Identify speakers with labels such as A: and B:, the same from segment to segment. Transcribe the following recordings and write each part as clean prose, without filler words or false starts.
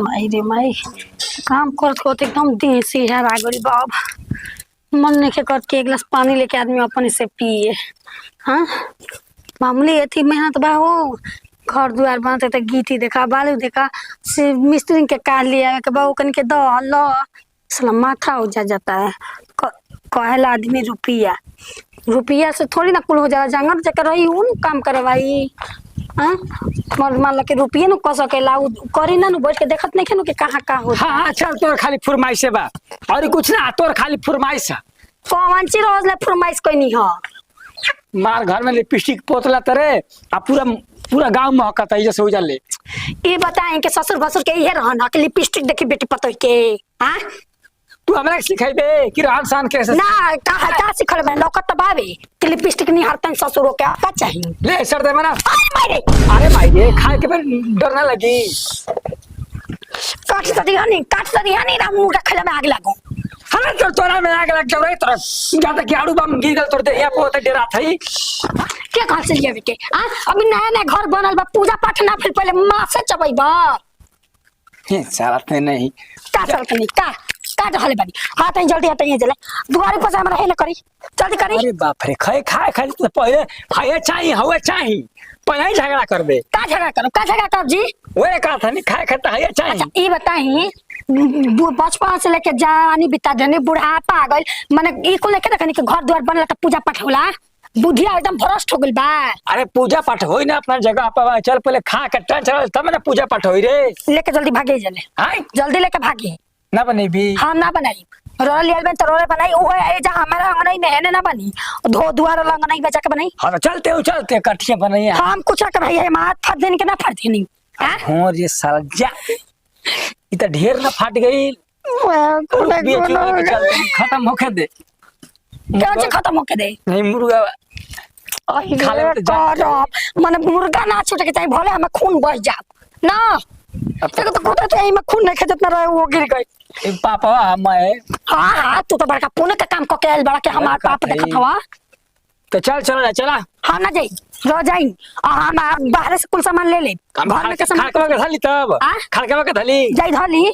A: माई रे माई काम करत करत एकदम देसी है रागड़ी बाब मन नहीं कर के एक गिलास पानी लेके आदमी अपने से पिए। हाँ मामूली थी मेहनत बा हो घर द्वार बनते तो गीटी देखा बालू देखा से मिस्त्री के काट लिया के बाबू कन के दो लो साला माथा उजा जाता है। कहेला आदमी रुपया रुपया से थोड़ी ना कुल हो जाला जंगल जाकर रही उन काम करवाई। हाँ मान के रुपये न क सकेला करी ना बैठ के देखत नहीं खेनो कि कहाँ का हो।
B: हाँ चल तोर खाली फरमाइश है बा और कुछ ना तोर खाली फरमाइश है।
A: कौन सी रोज ले फरमाइश कोई नहीं हो।
B: मार घर में लिपस्टिक पोतला तरे आ पूरा पूरा गांव महकत है जैसे हो जाले।
A: ये बताएं कि ससुर भसुर के ये रहना कि लिपस्टिक देखी बेटी पतो के। हां
B: तू हमरा सिखाइबे कि रहन सहन कैसे
A: ना का सिखल बे लौकत बाबे कि लिपस्टिक नहीं हरतन ससुर के का चाहिए
B: ले सर दे मना।
A: अरे
B: माई रे खाए के फिर डर ना लगी।
A: काट सदी हनी ना मुंह रखले में आग लागो।
B: हां तो तोरा में आग लग जावे तरह ज्यादा कि आड़ू बम गिर गल तोड़ दे या पोते डरा थई
A: के कहां से लिया बेटे। हां अभी नया नया घर बनल बा पूजा पाठ ना फिर पहले मां से चबईबा
B: हे साला ते नहीं
A: का चलत नहीं का काट हले बानी हाथ जल्दी हटाइए जले दुआरे पर हमरा है ना करी जल्दी करी।
B: अरे बाप रे खाए खाली तो पहले खाए चाहिए हवे चाहिए पहले झगड़ा कर दे
A: का झगड़ा कर जी
B: ओए का था नहीं खाए खाता है चाहिए।
A: अच्छा ये बताई बचपन से लेके जवानी बिता देनी बुढ़ापा आ गइल माने ई को लेके देखनी कि घर द्वार बनला त पूजा पाठ होला बुधिया एकदम भ्रष्ट हो गइल बा।
B: अरे पूजा पाठ होई ना अपना जगह पर चल पहले खा के टन चल तब ना पूजा पाठ होई रे।
A: लेके जल्दी भागे जले
B: हां
A: जल्दी लेके भागे
B: ना बनेबी।
A: हां ना बनाई रोल लियल में तो रोल बनाई ओ है जा हमारा अंगनई में है ना बनी धो दुआर अंगनई में जाके बनाई।
B: हां तो चलते कठिया बनाई
A: हम कुछ कर भाई है माथ फट देने के ना फट देनी। हां
B: हो रे साला जा इतना ढेर ना फट गई खत्म होके दे
A: क्या खत्म होके दे
B: नहीं मुर्गा
A: खा ले माने मुर्गा ना छूटे के चाहिए भले हमें खून बह जा ना देखो तो कोता तो में खून नहीं खेत ना रहे वो गिर गई
B: पापा मैं।
A: हां तू तो बड़का पुण्य का काम को के बड़ा के हमार पाप देखत हवा
B: तो चला
A: हां ना जाई रो जाई हम बाहर से कुल सामान ले घर में के सामान
B: खड़का के धली तब खड़का के धली
A: जाई धली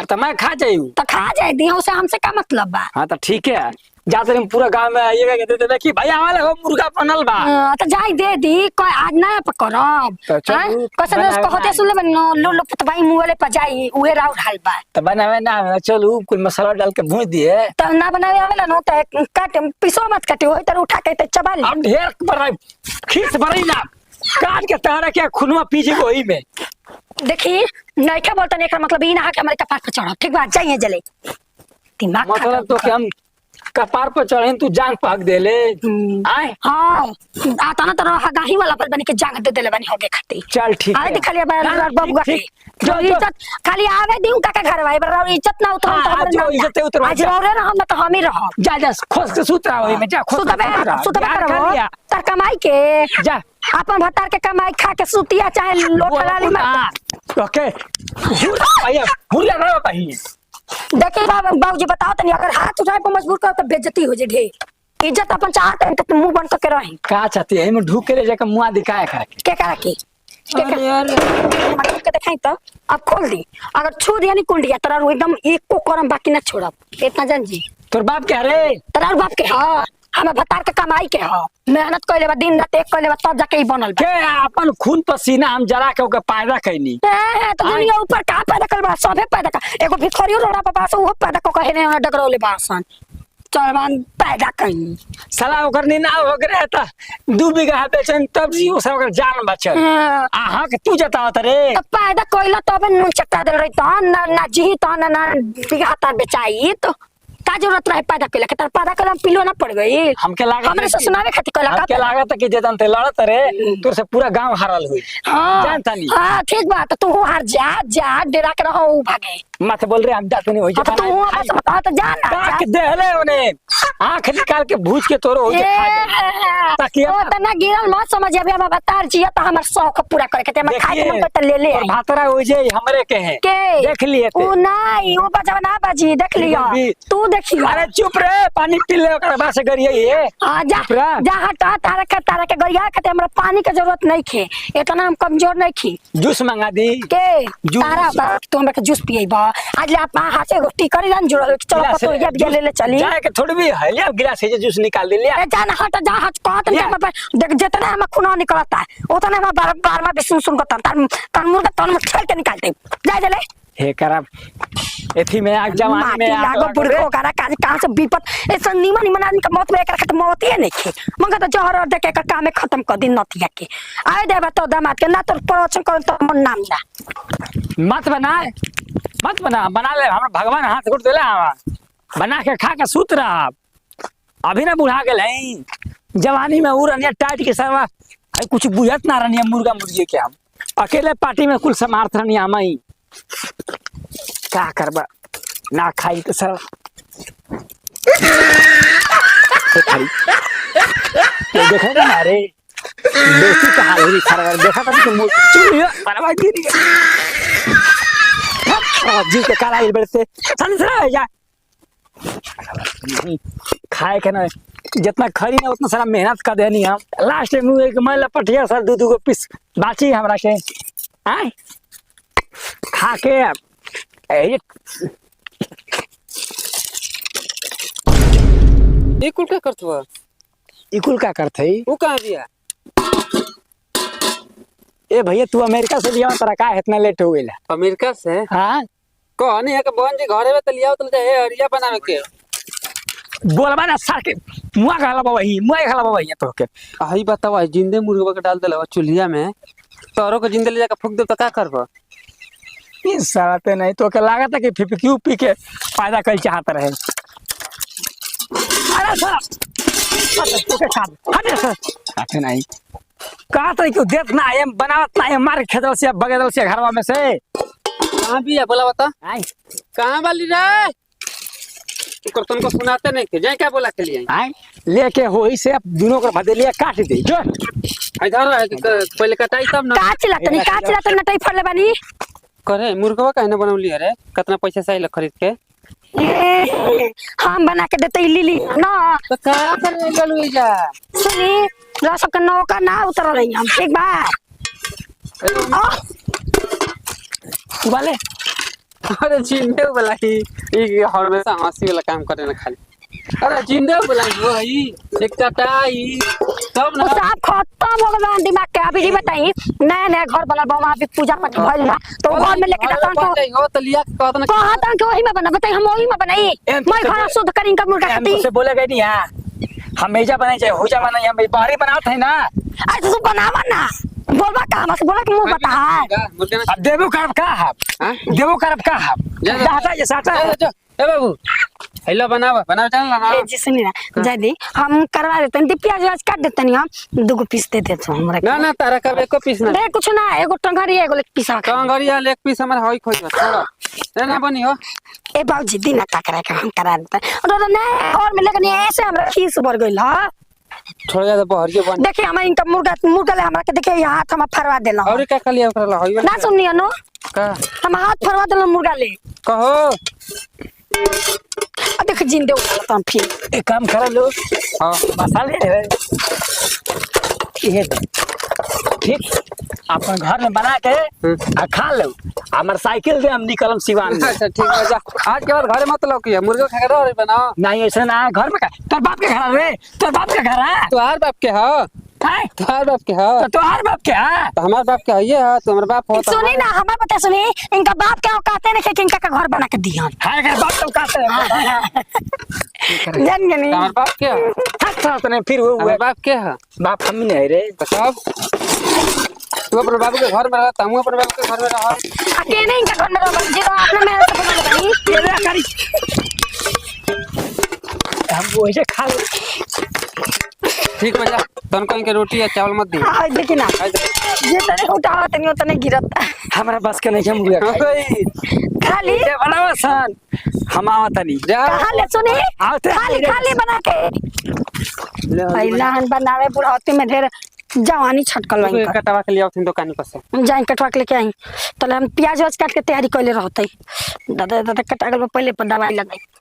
B: तो मैं खा जाई
A: तो खा जाई दियो से हमसे का मतलब बा।
B: हां तो ठीक है जाते हम पूरा गांव में आइएगा के दे दे कि भैया वाले हो मुर्गा बनल बा
A: तो जाई दे दी कोई आज ना पकड़ब कैसे दोस्त कहते सुन ले लो लो भाई मुंह पे जाई उहे राव ढाल बा
B: तो बनावे ना चलू कोई मसाला डाल के भून दिए
A: तो ना बनावे आवेला नो तो काट पिसो मत काटे होय त उठा के चबा ले
B: अब ढेर बड़ा खीस भरई ना काट के तारा के खुनवा पीछे वही में
A: देखी नहीं क्या बोलता नहीं मतलब ई ना के हमारे कपार पे चढ़ो ठीक बात जाइए जले दिमाग
B: मतलब तो कि हम कपार पर चढ़े तू जांग पहक देले आए।
A: हां आता ना तो गाही वाला पर बन के जांग दे देले बनी होगे खाती
B: चल ठीक है
A: आए दिखा लिया बबुआ के जो इज्जत खाली आवे दिउ काका घर भाई बराबर इज्जत ना उतर
B: तो जो इज्जत उतर
A: आज रे ना हम तो हम ही रहो
B: जा खोस के सुतरा होई में जा खोस
A: सुतबे करो तर कमाई के
B: जा
A: अपन भतार के कमाई खा के सुतिया चाहे लोटा डाली मत
B: ओके भैया भूलिया ना भाई।
A: देखिए बाबूजी बताओ तनी अगर हाथ उठाए पर मजबूर कर तो बेइज्जती हो जे ढेर इज्जत अपन चाहते हैं तो मुंह बंद करके रही
B: का चाहती है में ढूक के ले जाकर मुंह दिखाए खा
A: के अरे यार मतलब के दिखाई तो अब खोल दी अगर छू दिया नहीं कुंडिया तरा एकदम एक को करम बाकी ना छोड़ब इतना जान जी
B: तोर बाप कह रे
A: तरा बाप के हां हमें भतार के कमाई के हां मेहनत कइले बा दिन रात एक कइले बा तब जाके ई बनल
B: के अपन खून पसीना हम जरा के ओके पैदा कइनी
A: तो दुनिया ऊपर का पैदा कर बा सबे पैदा कर एगो भिखरियो रोड़ा पर पास वो पैदा को कहे ने डगरौले बासन चलवान पैदा कइनी
B: साला ओकर नी ना हो गरे त 2 बीघा बेचन तब जी ओसे ओकर जान बचल आहा के तू जतावत रे
A: तो पैदा कइला तब नून चट्टा दे रही त ना जी त ना बीघा त बेचाई तो का जरूरत रहे पैदा कइला के तर पैदा कइला पिलो ना पड़ गई
B: हमके लागत
A: हमरे से सुनावे खातिर कइला का
B: हमके लागत कि जेतन ते लड़त रे तोर से पूरा गांव हारल होई
A: हां
B: जानता नी
A: हां ठीक बात तू हार जा डेरा के रहो भागे
B: मत बोल रहे हम जाते नहीं हो
A: हाँ, तो तू बस बता तो जा ना
B: काट दे ले उन्हें आंख निकाल के भूज के तोरो हो जाए ताकि
A: ओ तना गिरल मत समझ अभी हम बतार जिया त हमर शौक पूरा करे के हम खाए के मन करता ले ले
B: और भातरा हो जाए हमरे के हैं देख लिए
A: ओ नहीं ओ बजवा ना बाजी देख लियो तू देखियो
B: अरे चुप रे पानी पी ले ओकरा बाद से गरिया ये
A: आ जा जा हटा तारा के गरिया के हमरा पानी के जरूरत नहीं खे इतना हम कमजोर नहीं खी
B: जूस मंगा दी
A: के तारा तू हमरा के जूस पिएबा आज ले आप हाथ से रोटी करी रन जुड़ल चलो पतो ये ले ले चली
B: जाए के थोड़ी भी है ले गिलास से जूस निकाल दे ले
A: ए जा ना हट जा हट कहत नहीं देख जितना हम खून निकलता है उतना हम बार बार में सुन सुन कर तन मुर्गा तन में खेल के निकालते जा ले
B: हे करब एथी में आग जवानी में
A: लागो बुढ़ो करा काज कहां से विपत ऐसा निमन आदमी का मौत में एकर खत्म होती है नहीं खे मंगा तो जहर और देके काम में खत्म कर दिन नतिया के आए देबा तो दामाद के ना तो प्रवचन कर तो मन नाम ना
B: मत बना ले हमरा भगवान हाथ उठ देला बना के खा के सूत रहा अभी ना बुढ़ा गेल है जवानी में उड़निया टाइट के सरवा कुछ बुझत ना रहनिया मुर्गा मुर्गी के हम अकेले पार्टी में कुल समार्थ रहनिया हम ही क्या करबा ना खाई तो सर देखा ना रे बेटी का हाल हुई खराब देखा था तुम चुनिया बराबर गिर गया जी के काला ही बढ़ते संसरा जा खाए के ना जितना खरी ना उतना सारा मेहनत कर देनी हम लास्ट में एक मैं लपटिया सर दू को पीस बाची हमरा के आए खा के
C: इकुल का करथवा
B: इकुल का करथे
C: वो कहां दिया
B: ए भैया तू अमेरिका से लिया तोरा का इतना लेट हो गेला
C: अमेरिका से
B: हां
C: कहनी है के बहन जी घरे में त लियाओ त हे हरिया बनावे के
B: बोलबा ना सर के मुआ खाला बाबा ही तो के
C: आही बतावा जिंदे मुर्गा के डाल देला चूल्हा में तोरो के जिंदे ले जाके फूक दे त का करबा
B: इस साला पे नहीं तो के लागत है कि फिपक्यू पी के फायदा कर चाहत रहे अरे सर तो के खा हटे सर आते नहीं कहा तो क्यों देत ना है बनावत ना है मार खेदल से बगदल से घरवा में से
C: कहां भी है बोला बता
B: आई
C: कहां वाली रे कर तुमको सुनाते नहीं के जाए क्या बोला के लिए
B: आई लेके होई से दोनों को भदेलिया काट दे जो
C: इधर पहले कटाई तब ना
A: काच लात नटाई फड़ले बानी
C: करे मुर्गवा कहने बनौली अरे कितना पैसा चाहिए खरीद के
A: हम बना के देते लिली ना
C: तो का करे गलू जा
A: सुनी रसक के नौका ना उतर रही हम एक बार
B: वाले
C: अरे जिंदे वाला ही हमेशा हंसी वाला काम करे ना खाली अरे जिंदे वाला वही एक कटाई तब ना
A: सब खत्म हो गया दिमाग के अभी बताई नया घर बनल बा वहां पे पूजा पाठ भइल बा तो घर में लेके जाता हूं
C: हो तो लिया कहत ना
A: कहता कि वही में बना बताई हम वही में बनाई मैं घर शुद्ध करी का मुर्गा खाती
B: से बोले गई नहीं हां हमेशा बनाई चाहिए होजा बनाई हम बाहरी बनावत है ना
A: अरे तू बनावा ना बोलबा का हमसे बोला कि मुंह बता है
B: अब देबो करब का हां देबो करब का हां दादा ये साटा
C: ए बाबू हेलो बनावा चल ना
A: ए जी सुनी ना जदी हम करवा देते हैं प्याज काट देते नहीं हम दो पीस दे देते हमरा
C: ना ना तारा का एको पीस ना
A: रे कुछ ना एगो टंगरी एगो लेग पीस
C: टंगरिया लेग पीस हमरा होई खोज छोड़ ना बनी हो
A: ए बाबूजी दिन का करा के हम करा देते और ना और में लेकिन ऐसे हमरा खीस भर गइल ह
C: छोड़ जा बहरिया बन
A: देखिए हम इनका मुर्गा ले हमरा के देखिए यहाँ हाथ हम फरवा देला
C: और का कलिया ओकरा होई
A: ना सुनियो नो
C: का
A: हम हाथ फरवा देला मुर्गा ले
C: कहो
A: अब देख जिंदे उठा हम फिर
B: एक काम कर लो
C: हां
B: मसाले है ये ठीक अपन घर में बना के आ खा लो हमर साइकिल दे हम निकलम सिवान में
C: अच्छा ठीक है जा आज के बाद घरे मत लौकी मुर्गा खा के रह बनाओ
B: नहीं ऐसा ना घर में का तोर बाप के घर रे तोर बाप के घर है
C: तोहार बाप के ह तोहार बाप के ह
B: तो तोहार बाप के है
C: तो हमार बाप के है है तो हमार बाप होता
A: सुनी ना हमार बता सुनी इनका बाप क्या कहते हैं कि इनका का घर बना के दिहन
B: है के बाप तो कहते हैं
A: जान गनी
C: हमार बाप के
B: थक थक ने फिर वो
C: हमार बाप के है
B: बाप हम नहीं है रे
C: तो कब तू अपने बाबू के घर में रहता हूं अपने बाबू के घर में रहा
A: अकेले इनका घर में रहो जी आपने मेरे से बना लगाई
B: ये रे करी हम वो ऐसे खा लो
C: ठीक बजा तन कहीं के रोटी या चावल मत दी
A: आ देखी ना जे तने उठावा तनी उतने गिरत
B: हमरा बस के नहीं मुर्गा
A: खाली
B: ए बनावा सन हम आवत नहीं
C: जा
A: कहाँ ले सुनी
B: आवते
A: खाली खाली बना के पहला हन बनावे बुढ़ाती में ढेर जवानी छटकल
C: तू
A: वहीं
C: कटवा के लिया दुकान पर से
A: हम जाए कटवा के लेके आई तले हम प्याज व्याज काट के तैयारी कैले रहते दादा दादा कटा गल पहले पर दवाई लगाई